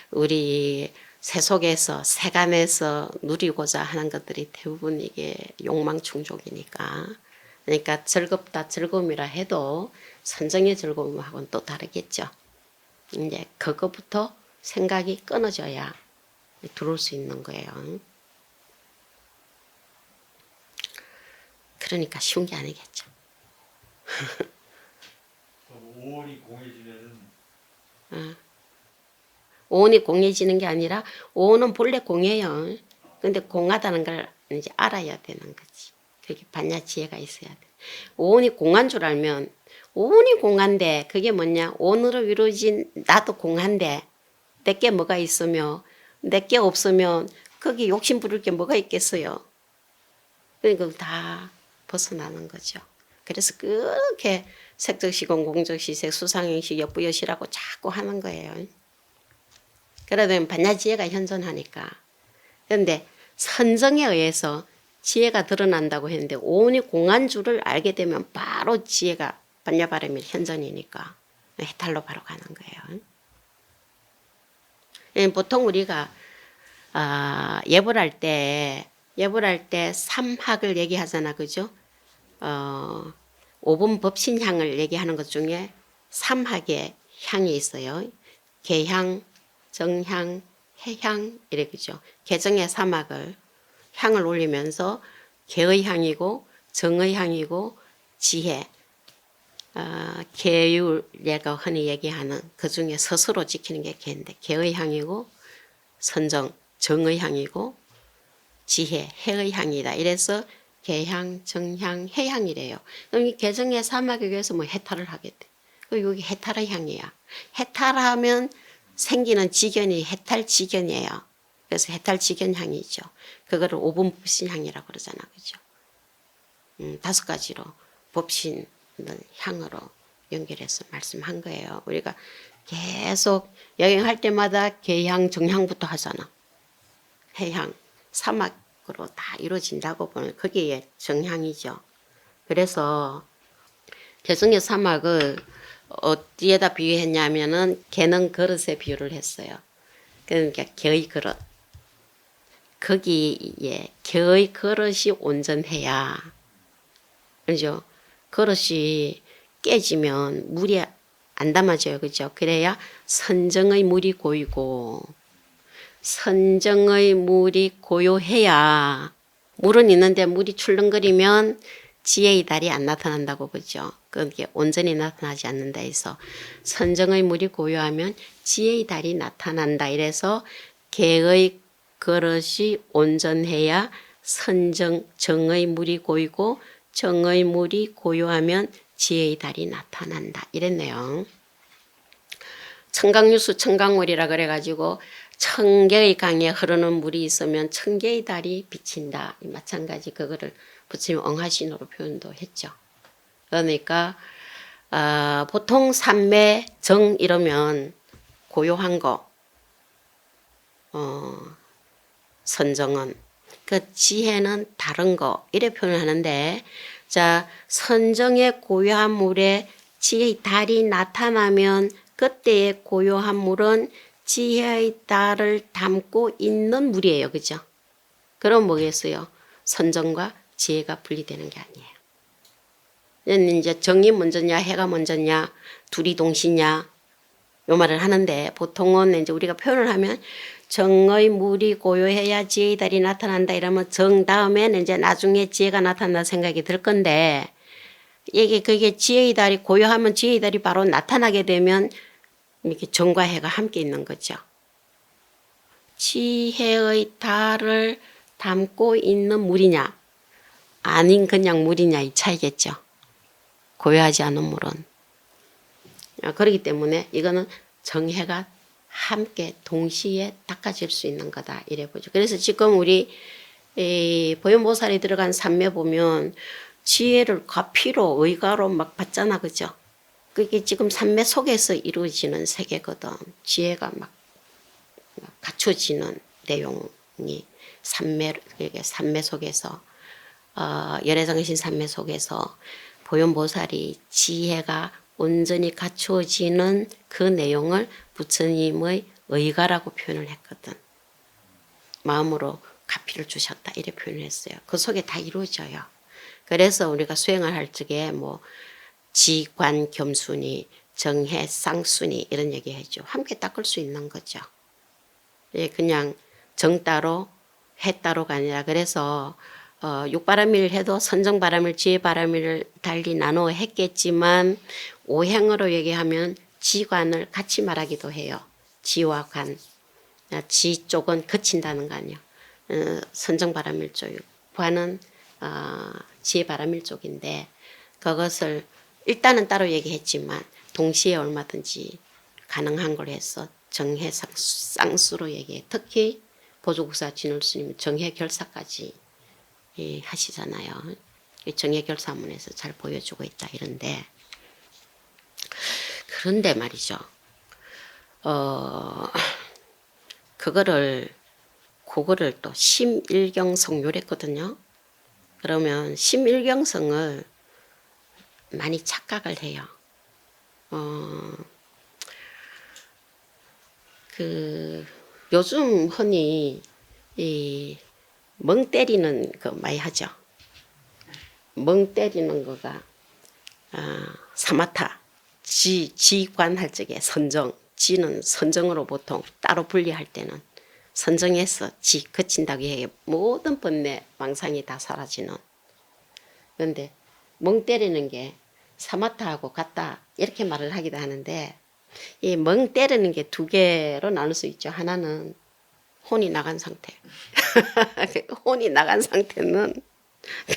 S1: 우리 세속에서 세간에서 누리고자 하는 것들이 대부분 이게 욕망 충족이니까. 그러니까 즐겁다 즐거움이라 해도 선정의 즐거움하고는 또 다르겠죠. 이제 그거부터 생각이 끊어져야 들어올 수 있는 거예요. 그러니까 쉬운 게 아니겠죠.
S2: 오온이 공해지면은
S1: 오온이 공해지는 게 아니라 오온은 본래 공해요. 근데 공하다는 걸 이제 알아야 되는 거지. 그게 반야 지혜가 있어야 돼. 오온이 공한 줄 알면 오온이 공한데 그게 뭐냐? 오온으로 이루어진 나도 공한데 내게 뭐가 있으며 내게 없으면 거기 욕심 부릴 게 뭐가 있겠어요. 그러니까 다 벗어나는 거죠. 그래서 그렇게 색적시공, 공적시색, 수상행시, 역부여시라고 자꾸 하는 거예요. 그러다 반야지혜가 현존하니까. 그런데 선정에 의해서 지혜가 드러난다고 했는데 오온이 공한 줄을 알게 되면 바로 지혜가 반야바람이 현존이니까 해탈로 바로 가는 거예요. 보통 우리가 예불할 때 삼학을 얘기하잖아, 그죠? 5분 법신향을 얘기하는 것 중에 삼학의 향이 있어요. 개향, 정향, 해향 이래 그죠. 개정의 삼학을 향을 올리면서 개의 향이고 정의 향이고 지혜, 계율례가 흔히 얘기하는 그 중에 스스로 지키는 게 개인데 개의 향이고 선정, 정의 향이고 지혜, 해의 향이다. 이래서 개향, 정향, 해향이래요. 그럼 이 개정의 사막에 의해서 뭐 해탈을 하게 돼. 여기 해탈의 향이야. 해탈하면 생기는 지견이 해탈지견이에요. 그래서 해탈지견향이죠. 그거를 오분법신향이라고 그러잖아, 그죠? 5가지로 법신을 향으로 연결해서 말씀한 거예요. 우리가 계속 여행할 때마다 개향, 정향부터 하잖아. 해향, 사막으로 다 이루어진다고 보면 거기에 정향이죠. 그래서 개성의 사막을 어디에다 비유했냐면은 개는 그릇에 비유를 했어요. 그러니까 개의 그릇. 거기에 개의 그릇이 온전해야, 그죠? 그릇이 깨지면 물이 안 담아져요, 그죠? 그래야 선정의 물이 고이고, 선정의 물이 고요해야, 물은 있는데 물이 출렁거리면 지혜의 달이 안 나타난다고, 그죠? 그게 온전히 나타나지 않는다 해서 선정의 물이 고요하면 지혜의 달이 나타난다 이래서 개의 그릇이 온전해야 정의 물이 고이고 정의 물이 고요하면 지혜의 달이 나타난다 이랬네요. 청강유수 청강물이라 그래가지고 1000개의 강에 흐르는 물이 있으면 1000개의 달이 비친다. 마찬가지 그거를 부처님 엉하신으로 표현도 했죠. 그러니까 보통 삼매 정 이러면 고요한 거, 선정은 그 지혜는 다른 거 이래 표현하는데, 자 선정의 고요한 물에 지혜의 달이 나타나면 그때의 고요한 물은 지혜의 달을 담고 있는 물이에요, 그죠? 그럼 뭐겠어요? 선정과 지혜가 분리되는 게 아니에요. 이제 정이 먼저냐 해가 먼저냐 둘이 동시냐 요 말을 하는데, 보통은 이제 우리가 표현을 하면 정의 물이 고요해야 지혜의 달이 나타난다 이러면 정 다음에는 이제 나중에 지혜가 나타난다 생각이 들 건데, 이게 그게 지혜의 달이 고요하면 지혜의 달이 바로 나타나게 되면 이렇게 정과 해가 함께 있는 거죠. 지혜의 달을 담고 있는 물이냐 아닌 그냥 물이냐 이 차이겠죠. 고요하지 않은 물은. 그렇기 때문에 이거는 정해가 함께 동시에 닦아질 수 있는 거다 이래 보죠. 그래서 지금 우리 보현보살이 들어간 삼매 보면 지혜를 가피로 의가로 막 받잖아, 그죠? 그게 지금 삼매 속에서 이루어지는 세계거든. 지혜가 막 갖춰지는 내용이 삼매 속에서 열애정신 삼매 속에서 보현보살이 지혜가 온전히 갖추어지는 그 내용을 부처님의 의가라고 표현을 했거든. 마음으로 가피를 주셨다 이렇게 표현을 했어요. 그 속에 다 이루어져요. 그래서 우리가 수행을 할 적에 뭐 지관 겸순이 정해 쌍순이 이런 얘기 해줘. 함께 닦을 수 있는 거죠. 그냥 정 따로 해 따로가 아니라, 그래서 육바람일 해도 선정바람일 지혜바람일을 달리 나누어 했겠지만 오행으로 얘기하면 지관을 같이 말하기도 해요. 지와 관. 지 쪽은 그친다는 거 아니에요. 선정바람일 쪽, 관은 지혜바람일 쪽인데, 그것을 일단은 따로 얘기했지만 동시에 얼마든지 가능한 걸 해서 정해 쌍수로 얘기해. 특히 보조국사 진울스님 정해 결사까지 하시잖아요. 정해 결사문에서 잘 보여주고 있다 이런데, 그런데 말이죠. 그거를 또 심일경성요랬거든요. 그러면 심일경성을 많이 착각을 해요. 요즘 흔히 멍 때리는 거 많이 하죠. 멍 때리는 거가 사마타, 지관할 적에 선정, 지는 선정으로 보통 따로 분리할 때는 선정해서 지 그친다고 해요. 모든 번뇌 망상이 다 사라지는. 그런데 멍 때리는 게 사마타하고 같다 이렇게 말을 하기도 하는데, 이 멍 때리는 게 두 개로 나눌 수 있죠. 하나는 혼이 나간 상태. 혼이 나간 상태는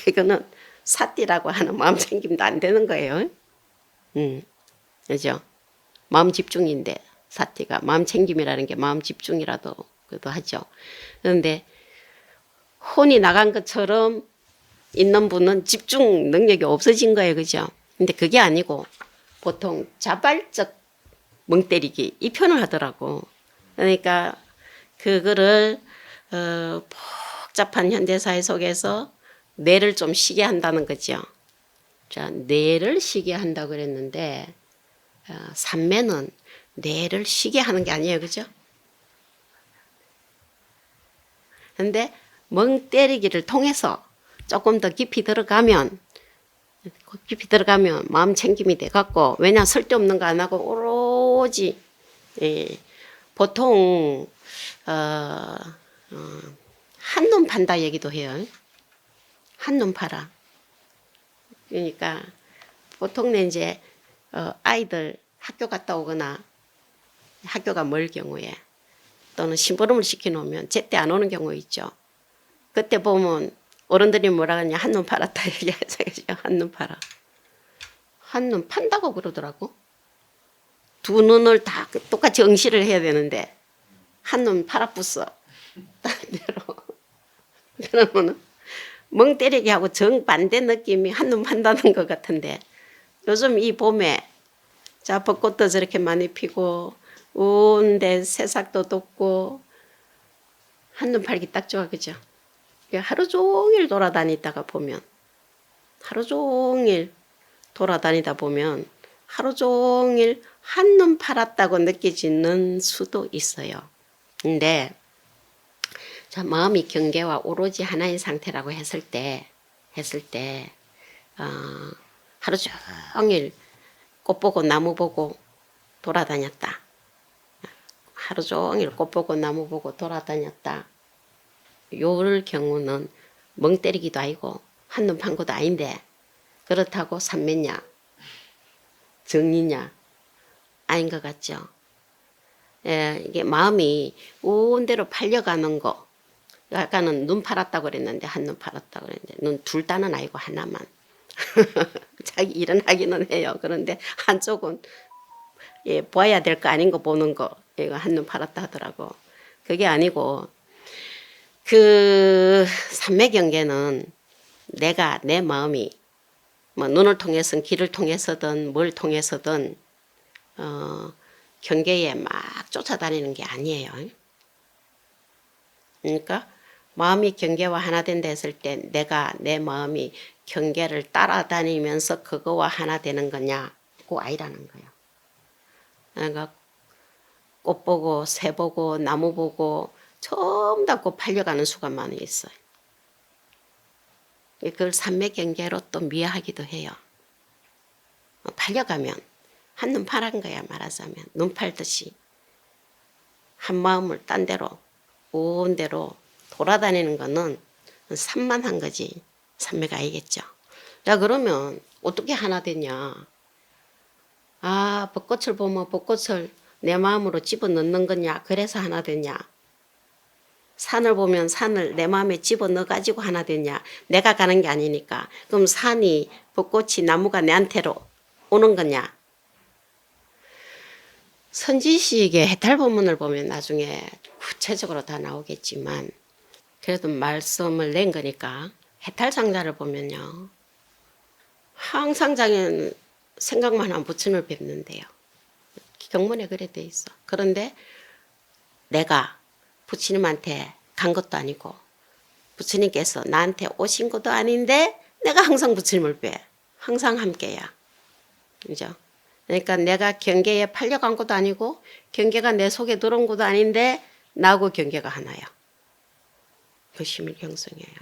S1: 그거는 사띠라고 하는 마음 챙김도 안 되는 거예요. 그죠? 마음 집중인데 사티가 마음 챙김이라는 게 마음 집중이라도 그도 하죠. 그런데 혼이 나간 것처럼 있는 분은 집중 능력이 없어진 거예요, 그죠? 근데 그게 아니고 보통 자발적 멍 때리기 이 표현을 하더라고. 그러니까 그거를 복잡한 현대사회 속에서 뇌를 좀 쉬게 한다는 거죠. 자, 뇌를 쉬게 한다고 그랬는데 삼매는 뇌를 쉬게 하는 게 아니에요, 그죠? 근데 멍 때리기를 통해서 조금 더 깊이 들어가면 마음 챙김이 돼 갖고 왜냐 쓸데없는 거 안 하고 오로지 보통 한눈 판다 얘기도 해요. 한눈 팔아. 그러니까 보통은 이제 아이들 학교 갔다 오거나 학교가 멀 경우에 또는 심부름을 시켜놓으면 제때 안 오는 경우 있죠. 그때 보면 어른들이 뭐라 그러냐 한눈 팔았다 얘기하죠. 한눈 팔아. 한눈 판다고 그러더라고. 두 눈을 다 똑같이 응시를 해야 되는데 한눈 팔아붙어. 딴 데로. 그러면은 멍 때리기 하고 정반대 느낌이 한눈 판다는 것 같은데 요즘 이 봄에 자 벚꽃도 저렇게 많이 피고 우운데 새싹도 돋고 한눈 팔기 딱 좋아 그죠? 하루 종일 돌아다니다 보면 하루 종일 한눈 팔았다고 느껴지는 수도 있어요. 근데 자 마음이 경계와 오로지 하나인 상태라고 했을 때 하루 종일 꽃 보고 나무 보고 돌아다녔다. 하루 종일 꽃 보고 나무 보고 돌아다녔다. 요럴 경우는 멍 때리기도 아니고 한눈 판 것도 아닌데 그렇다고 삼매냐 정리냐 아닌 것 같죠. 이게 마음이 온 대로 팔려가는 거 아까는 눈 팔았다고 그랬는데 한눈 팔았다고 그랬는데 눈 둘 다는 아니고 하나만 자기 일은 하기는 해요. 그런데 한쪽은 봐야 될 거 아닌 거 보는 거 이거 한눈 팔았다 하더라고. 그게 아니고 그 삼매 경계는 내가 내 마음이 뭐 눈을 통해서든 귀를 통해서든 뭘 통해서든 경계에 막 쫓아다니는 게 아니에요. 그러니까 마음이 경계와 하나 된다 했을 때 내가 내 마음이 경계를 따라다니면서 그거와 하나 되는 거냐 그거 아니라는 거예요. 그러니까 꽃 보고 새 보고 나무 보고 전부 다 그 팔려가는 수가 많이 있어요. 그걸 삼매 경계로 또 미화하기도 해요. 팔려가면 한눈 파란 거야 말하자면 눈 팔듯이 한 마음을 딴 데로 온 데로 돌아다니는 거는 산만한 거지 삼매가 아니겠죠. 자 그러면 어떻게 하나 되냐. 아 벚꽃을 보면 벚꽃을 내 마음으로 집어넣는 거냐 그래서 하나 되냐. 산을 보면 산을 내 마음에 집어넣어 가지고 하나 되냐. 내가 가는 게 아니니까. 그럼 산이 벚꽃이 나무가 내한테로 오는 거냐. 선지식의 해탈본문을 보면 나중에 구체적으로 다 나오겠지만 그래도 말씀을 낸 거니까 해탈상자를 보면요. 항상 장에는 생각만 하면 부처님을 뵙는데요. 경문에 그래 돼 있어. 그런데 내가 부처님한테 간 것도 아니고 부처님께서 나한테 오신 것도 아닌데 내가 항상 부처님을 뵈. 항상 함께야. 그죠? 그러니까 내가 경계에 팔려간 것도 아니고 경계가 내 속에 들어온 것도 아닌데 나하고 경계가 하나야. 그 심일경성이에요.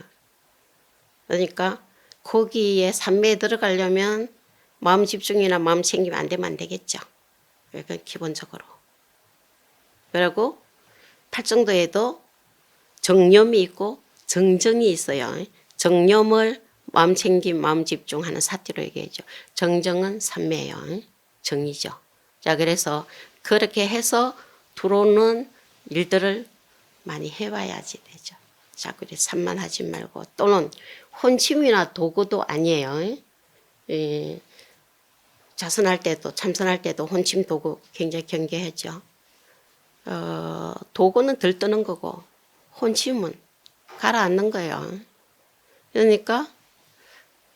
S1: 그러니까 거기에 삼매에 들어가려면 마음 집중이나 마음 챙기면 안 되면 안 되겠죠. 그러니까 기본적으로. 그리고 팔정도에도 정념이 있고 정정이 있어요. 정념을 마음 챙김, 마음 집중하는 사티로 얘기하죠. 정정은 삼매예요. 정이죠. 자, 그래서 그렇게 해서 들어오는 일들을 많이 해봐야지 되죠. 자꾸 이렇게 산만하지 말고 또는 혼침이나 도구도 아니에요. 자선할 때도 참선할 때도 혼침 도구 굉장히 경계하죠. 도구는 들뜨는 거고 혼침은 가라앉는 거예요. 그러니까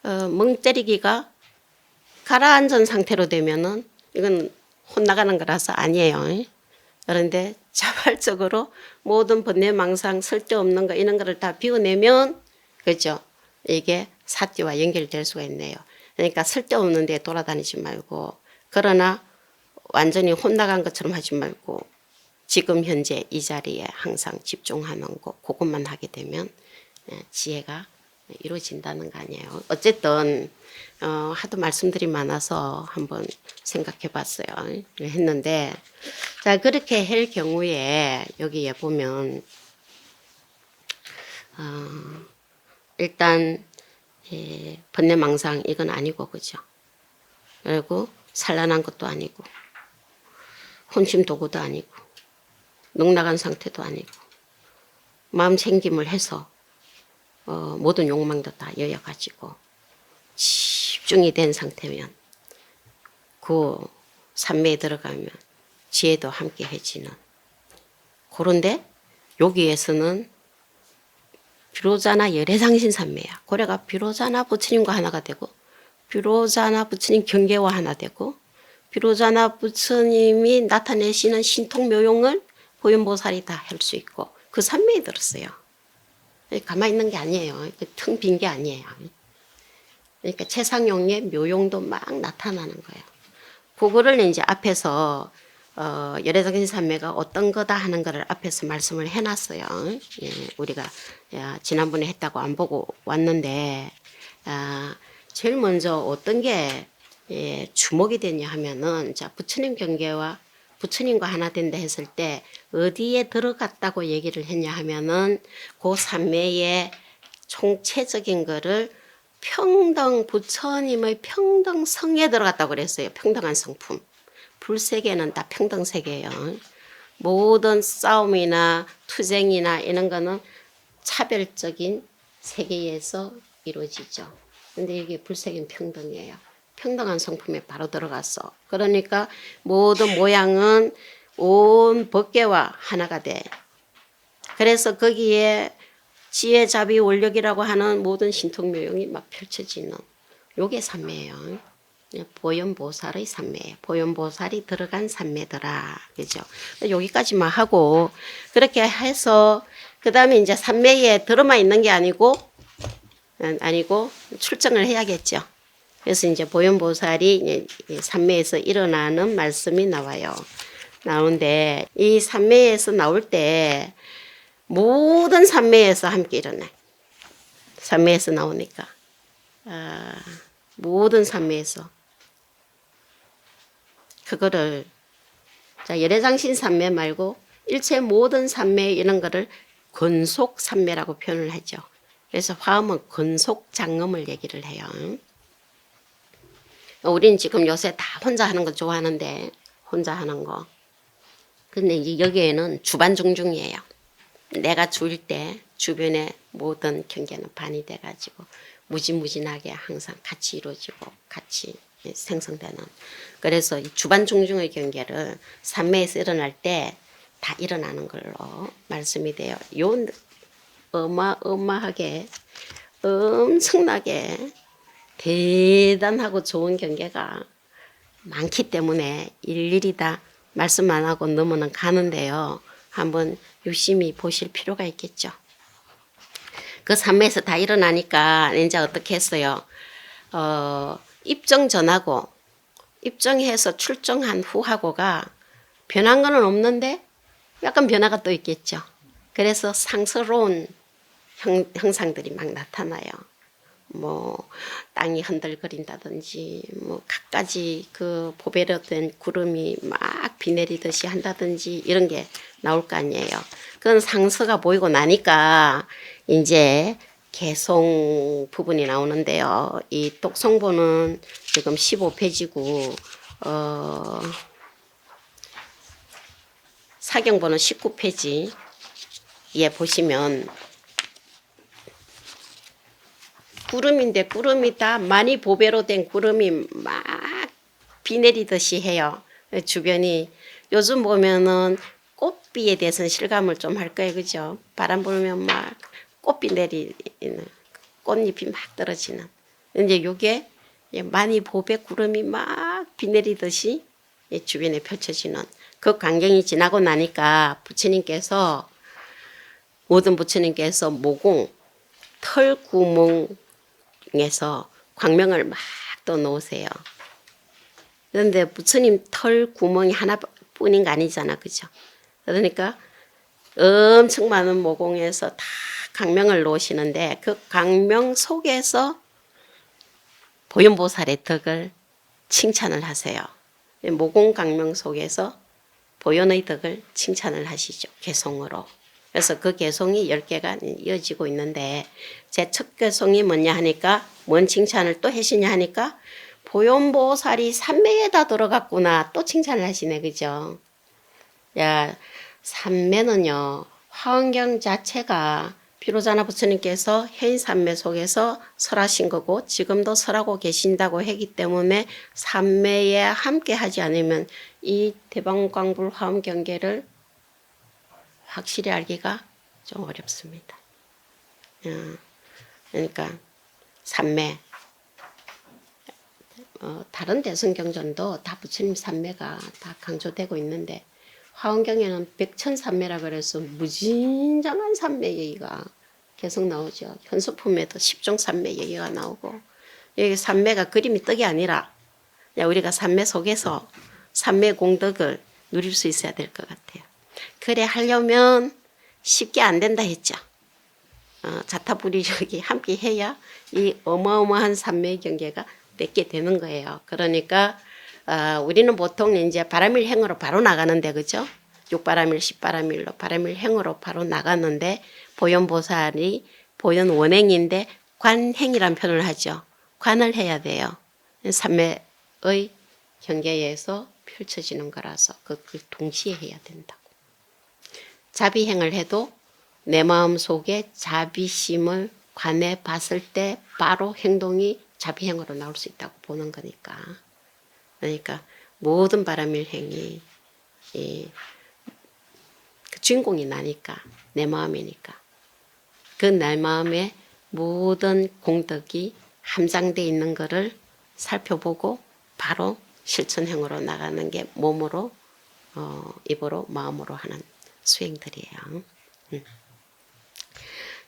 S1: 멍 때리기가 가라앉은 상태로 되면은 이건 혼나가는 거라서 아니에요. 그런데 자발적으로 모든 번뇌망상 쓸데없는 거 이런 거를 다 비워내면 그죠? 이게 사띠와 연결될 수가 있네요. 그러니까 쓸데없는 데 돌아다니지 말고 그러나 완전히 혼나간 것처럼 하지 말고 지금 현재 이 자리에 항상 집중하는 거 그것만 하게 되면 지혜가 이루어진다는 거 아니에요. 어쨌든 하도 말씀들이 많아서 한번 생각해 봤어요. 했는데 자 그렇게 할 경우에 여기에 보면 일단 번뇌망상 이건 아니고 그죠. 그리고 산란한 것도 아니고 혼심 도구도 아니고 넉나간 상태도 아니고 마음 챙김을 해서 모든 욕망도 다 여여가지고 집중이 된 상태면 그 삼매에 들어가면 지혜도 함께 해지는 그런데 여기에서는 비로자나 열애상신 삼매야. 고래가 비로자나 부처님과 하나가 되고 비로자나 부처님 경계와 하나 되고 비로자나 부처님이 나타내시는 신통묘용을 보현보살이 다 할 수 있고 그 삼매에 들었어요. 가만히 있는 게 아니에요. 텅 빈 게 아니에요. 그러니까 최상용의 묘용도 막 나타나는 거예요. 그거를 이제 앞에서 열애상신 삼매가 어떤 거다 하는 거를 앞에서 말씀을 해놨어요. 예, 우리가 지난번에 했다고 안 보고 왔는데 제일 먼저 어떤 게 주목이 되냐 하면은 자 부처님 경계와 부처님과 하나 된다 했을 때 어디에 들어갔다고 얘기를 했냐 하면은 그 삼매의 총체적인 거를 평등 부처님의 평등성에 들어갔다고 그랬어요. 평등한 성품. 불세계는 다 평등세계예요. 모든 싸움이나 투쟁이나 이런 거는 차별적인 세계에서 이루어지죠. 근데 이게 불세계는 평등이에요. 평등한 성품에 바로 들어갔어. 그러니까 모든 모양은 온 법계와 하나가 돼. 그래서 거기에 지혜, 자비, 원력이라고 하는 모든 신통묘용이 막 펼쳐지는 요게 삼매예요. 보현보살의 삼매, 보현보살이 들어간 삼매더라. 그죠? 여기까지만 하고 그렇게 해서 그 다음에 이제 삼매에 들어만 있는 게 아니고 출정을 해야겠죠. 그래서 이제 보현보살이 삼매에서 일어나는 말씀이 나와요. 나오는데 이 삼매에서 나올 때 모든 삼매에서 함께 일어나요. 삼매에서 나오니까 모든 삼매에서 그거를 자 열애장신 삼매 말고 일체 모든 삼매 이런 거를 근속 삼매라고 표현을 하죠. 그래서 화엄은 근속 장엄을 얘기를 해요. 우린 지금 요새 다 혼자 하는 거 좋아하는데 혼자 하는 거. 근데 이제 여기에는 주반중중이에요. 내가 주일 때 주변의 모든 경계는 반이 돼가지고 무지무진하게 항상 같이 이루어지고 같이 생성되는. 그래서 이 주반중중의 경계를 삼매에서 일어날 때 다 일어나는 걸로 말씀이 돼요. 요 어마어마하게 엄청나게 대단하고 좋은 경계가 많기 때문에 일일이 다 말씀 안 하고 넘어는 가는데요. 한번 유심히 보실 필요가 있겠죠. 그 삼매에서 다 일어나니까 이제 어떻게 했어요? 입정 전하고 입정해서 출정한 후하고가 변한 거는 없는데 약간 변화가 또 있겠죠. 그래서 상스러운 형상들이 막 나타나요. 뭐 땅이 흔들거린다든지 뭐 갖가지 그 보배로 된 구름이 막 비 내리듯이 한다든지 이런 게 나올 거 아니에요. 그건 상서가 보이고 나니까 이제 개송 부분이 나오는데요. 이 똑성보는 지금 15페이지고 사경보는 19페이지에 보시면 구름인데 구름이 다 많이 보배로 된 구름이 막 비 내리듯이 해요. 주변이 요즘 보면은 꽃 탁비에 대해서는 실감을 좀 할 거예요. 그죠? 바람 불면 막 꽃비 내리는 꽃잎이 막 떨어지는. 이제 요게 많이 보배 구름이 막 비 내리듯이 주변에 펼쳐지는 그 광경이 지나고 나니까 부처님께서 모든 부처님께서 모공 털 구멍에서 광명을 막 또 놓으세요. 그런데 부처님 털 구멍이 하나뿐인 거 아니잖아, 그죠? 그러니까 엄청 많은 모공에서 다 광명을 놓으시는데 그 광명 속에서 보현보살의 덕을 칭찬을 하세요. 모공 광명 속에서 보현의 덕을 칭찬을 하시죠. 개송으로. 그래서 그 개송이 10개가 이어지고 있는데 제 첫 개송이 뭐냐 하니까 뭔 칭찬을 또 하시냐 하니까 보현보살이 삼매에다 들어갔구나 또 칭찬을 하시네. 그죠? 야, 삼매는요. 화엄경 자체가 비로자나 부처님께서 해인삼매 속에서 설하신 거고 지금도 설하고 계신다고 했기 때문에 삼매에 함께 하지 않으면 이 대방광불 화엄경계를 확실히 알기가 좀 어렵습니다. 그러니까 삼매 다른 대승경전도 다 부처님 삼매가 다 강조되고 있는데 화엄경에는 백천삼매라 그래서 무진장한 삼매 얘기가 계속 나오죠. 현수품에도 십종삼매 얘기가 나오고 여기 삼매가 그림이 떡이 아니라 우리가 삼매 속에서 삼매 공덕을 누릴 수 있어야 될 것 같아요. 그래 하려면 쉽게 안 된다 했죠. 자타부리력이 함께 해야 이 어마어마한 삼매 경계가 맺게 되는 거예요. 그러니까 우리는 보통 이제 바람일행으로 바로 나가는데 그죠? 육바람일, 십바람일로 바람일행으로 바로 나가는데 보현보살이 보현원행인데 관행이란 표현을 하죠. 관을 해야 돼요. 삼매의 경계에서 펼쳐지는 거라서 그걸 동시에 해야 된다고. 자비행을 해도 내 마음 속에 자비심을 관해 봤을 때 바로 행동이 자비행으로 나올 수 있다고 보는 거니까. 그러니까 모든 바람일행이 그 주인공이 나니까 내 마음이니까 그 내 마음에 모든 공덕이 함장되어 있는 것을 살펴보고 바로 실천행으로 나가는 게 몸으로 입으로 마음으로 하는 수행들이에요.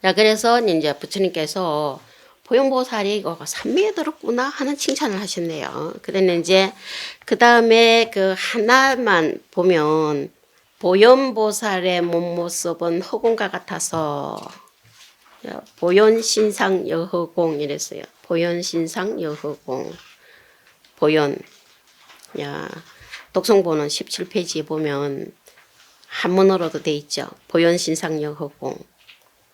S1: 자, 그래서 이제 부처님께서 보현보살이 삼매에 들었구나 하는 칭찬을 하셨네요. 그런데 이제 그 다음에 그 하나만 보면 보현보살의 몸모습은 허공과 같아서 보현신상 여허공 이랬어요. 보현신상 여허공. 보현. 독성본은 17페이지에 보면 한문어로도 돼 있죠. 보현신상 여허공.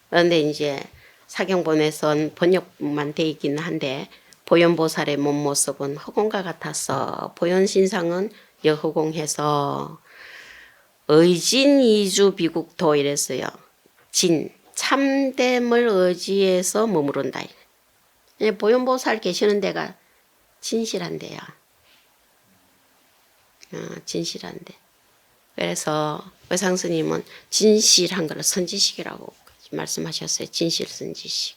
S1: 그런데 이제 사경본에선 번역만 돼 있기는 한데 보현보살의 몸모습은 허공과 같아서 보현신상은 여허공해서 의진이주 비국토 이랬어요. 진, 참됨을 의지해서 머무른다. 보현보살 계시는 데가 진실한데요. 진실한데. 그래서 의상스님은 진실한 걸 선지식이라고 말씀하셨어요. 진실 선지식.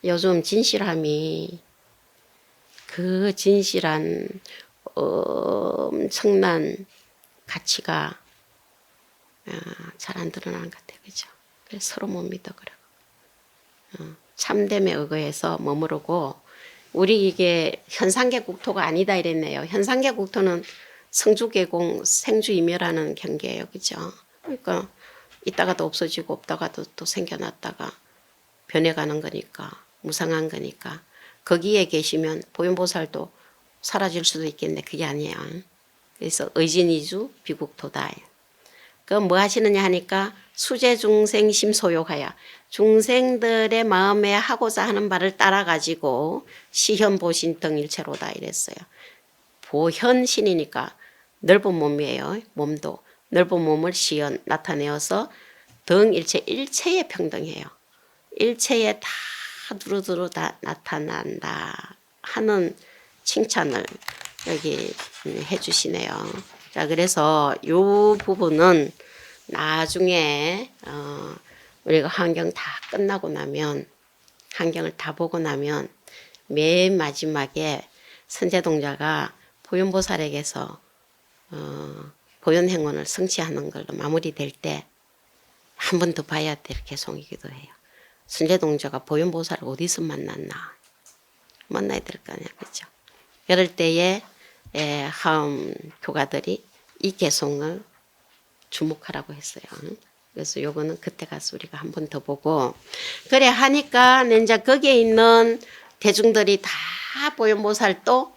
S1: 요즘 진실함이 그 진실한 엄청난 가치가 잘 안 드러나는 것 같아요. 그죠? 그래서 서로 못 믿어 그러고. 참됨에 의거해서 머무르고 우리 이게 현상계 국토가 아니다 이랬네요. 현상계 국토는 성주계공 생주이멸하는 경계예요. 그죠? 그러니까 있다가도 없어지고 없다가도 또 생겨났다가 변해가는 거니까 무상한 거니까 거기에 계시면 보현보살도 사라질 수도 있겠네. 그게 아니에요. 그래서 의진이주 비국토다. 그럼 뭐 하시느냐 하니까 수제중생 심소욕하여 중생들의 마음에 하고자 하는 바를 따라가지고 시현보신등 일체로다 이랬어요. 보현신이니까 넓은 몸이에요. 몸도. 넓은 몸을 시연 나타내어서 등 일체에 평등해요. 일체에 다 두루두루 다 나타난다 하는 칭찬을 여기 해주시네요. 자, 그래서 이 부분은 나중에 우리가 환경 다 끝나고 나면 환경을 다 보고 나면 맨 마지막에 선제동자가 보현보살에게서 보현행원을 성취하는 걸로 마무리될 때 한 번 더 봐야 될 개송이기도 해요. 선제동자가 보현보살을 어디서 만났나? 만나야 될 거 아니야, 그죠? 그럴 때에 하음 교가들이 이 개송을 주목하라고 했어요. 그래서 요거는 그때 가서 우리가 한 번 더 보고 그래 하니까 이제 거기에 있는 대중들이 다 보현보살 또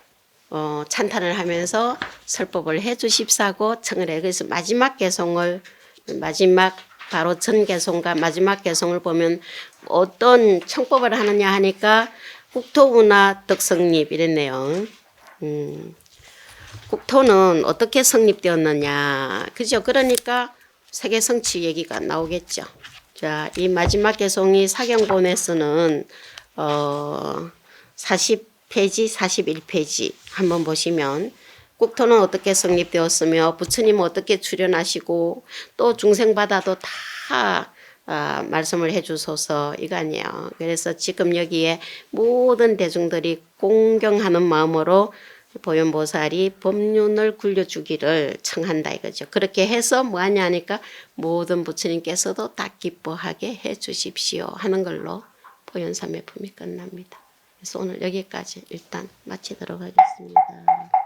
S1: 찬탄을 하면서 설법을 해 주십사고 청을 해. 그래서 마지막 개송을 마지막 바로 전 개송과 마지막 개송을 보면 어떤 청법을 하느냐 하니까 국토문화 덕성립 이랬네요. 국토는 어떻게 성립되었느냐. 그죠? 그러니까 세계 성취 얘기가 나오겠죠. 자, 이 마지막 개송이 사경본에서는 40페이지, 41페이지 한번 보시면 국토는 어떻게 성립되었으며 부처님은 어떻게 출현하시고 또 중생바다도 다 말씀을 해주소서 이거 아니에요. 그래서 지금 여기에 모든 대중들이 공경하는 마음으로 보현보살이 법륜을 굴려주기를 청한다 이거죠. 그렇게 해서 뭐하냐 하니까 모든 부처님께서도 다 기뻐하게 해 주십시오 하는 걸로 보현삼매품이 끝납니다. 그래서 오늘 여기까지 일단 마치도록 하겠습니다.